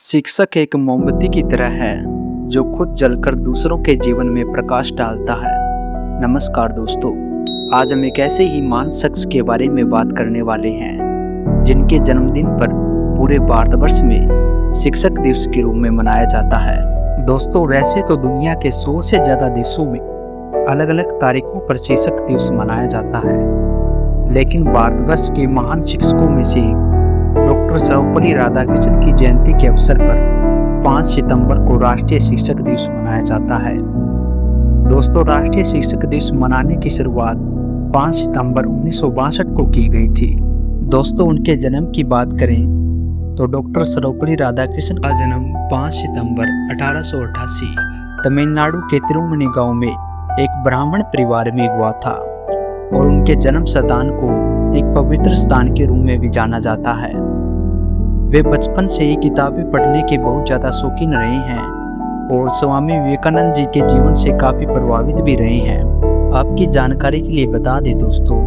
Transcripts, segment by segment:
शिक्षक एक मोमबत्ती की तरह है जो खुद जलकर दूसरों के जीवन में प्रकाश डालता है। नमस्कार दोस्तों, आज हम एक ऐसे ही महान शख्स के बारे में बात करने वाले हैं जिनके जन्मदिन पर पूरे भारतवर्ष में शिक्षक दिवस के रूप में मनाया जाता है। दोस्तों, वैसे तो दुनिया के 100 से ज़्यादा देशों में अलग अलग तारीखों पर शिक्षक दिवस मनाया जाता है, लेकिन भारतवर्ष के महान शिक्षकों में से डॉक्टर सर्वपल्ली राधाकृष्णन की जयंती के अवसर पर 5 सितंबर को राष्ट्रीय शिक्षक दिवस मनाया जाता है। दोस्तों, राष्ट्रीय शिक्षक दिवस मनाने की शुरुआत 5 सितंबर 1962 को की गई थी। दोस्तों, उनके जन्म की बात करें तो डॉक्टर सर्वपल्ली राधाकृष्णन का जन्म 5 सितंबर 1888 तमिलनाडु के तिरुमनी गांव में एक ब्राह्मण परिवार में हुआ था और उनके जन्म स्थान को एक पवित्र स्थान के रूप में भी जाना जाता है। वे बचपन से ही किताबें पढ़ने के बहुत ज़्यादा शौकीन रहे हैं और स्वामी विवेकानंद जी के जीवन से काफ़ी प्रभावित भी रहे हैं। आपकी जानकारी के लिए बता दें दोस्तों,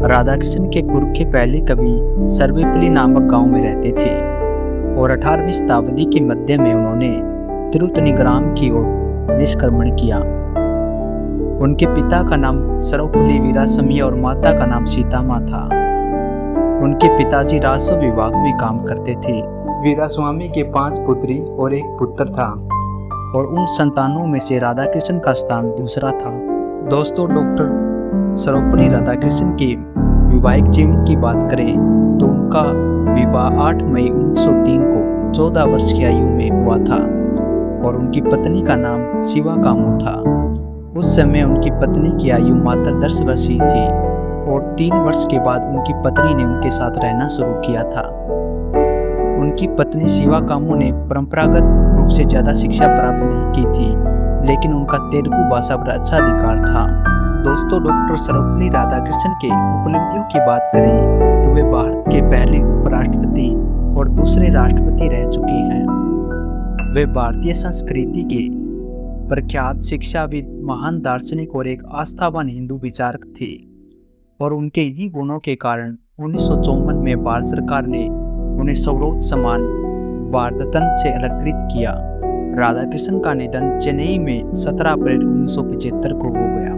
राधाकृष्णन के पूर्व के पहले कवि सर्वेपल्ली नामक गांव में रहते थे और 18वीं शताब्दी के मध्य में उन्होंने तिरुतनीग्राम की ओर निष्क्रमण किया। उनके पिता का नाम सर्वपल्ली वीरास्वामी और माता का नाम सीतामा था। उनके पिताजी राजस्व विभाग में काम करते थे। वीरास्वामी के 5 पुत्री और 1 पुत्र था और उन संतानों में से राधाकृष्णन का स्थान दूसरा था। दोस्तों, डॉक्टर सर्वपल्ली राधाकृष्णन के वैवाहिक जीवन की बात करें तो उनका विवाह 8 मई 1903 को 14 वर्ष की आयु में हुआ था और उनकी पत्नी का नाम शिवा कामू था। उस समय उनकी पत्नी की आयु मात्र 10 वर्ष ही थी और 3 वर्ष के बाद उनकी पत्नी ने उनके साथ रहना शुरू किया था। उनकी पत्नी शिवा कामू ने परंपरागत रूप से ज़्यादा शिक्षा प्राप्त नहीं की थी, लेकिन उनका तेलुगु भाषा पर अच्छा अधिकार था। दोस्तों, डॉक्टर सर्वपल्ली राधाकृष्णन के उपलब्धियों की बात करें तो वे भारत के पहले उपराष्ट्रपति और दूसरे राष्ट्रपति रह चुके हैं। वे भारतीय संस्कृति के प्रख्यात शिक्षाविद, महान दार्शनिक और एक आस्थावान हिंदू विचारक थे और उनके इन्हीं गुणों के कारण 1954 में भारत सरकार ने उन्हें सर्वोच्च सम्मान भारत रत्न से अलंकृत किया। राधाकृष्णन का निधन चेन्नई में 17 अप्रैल 1975 को हो गया।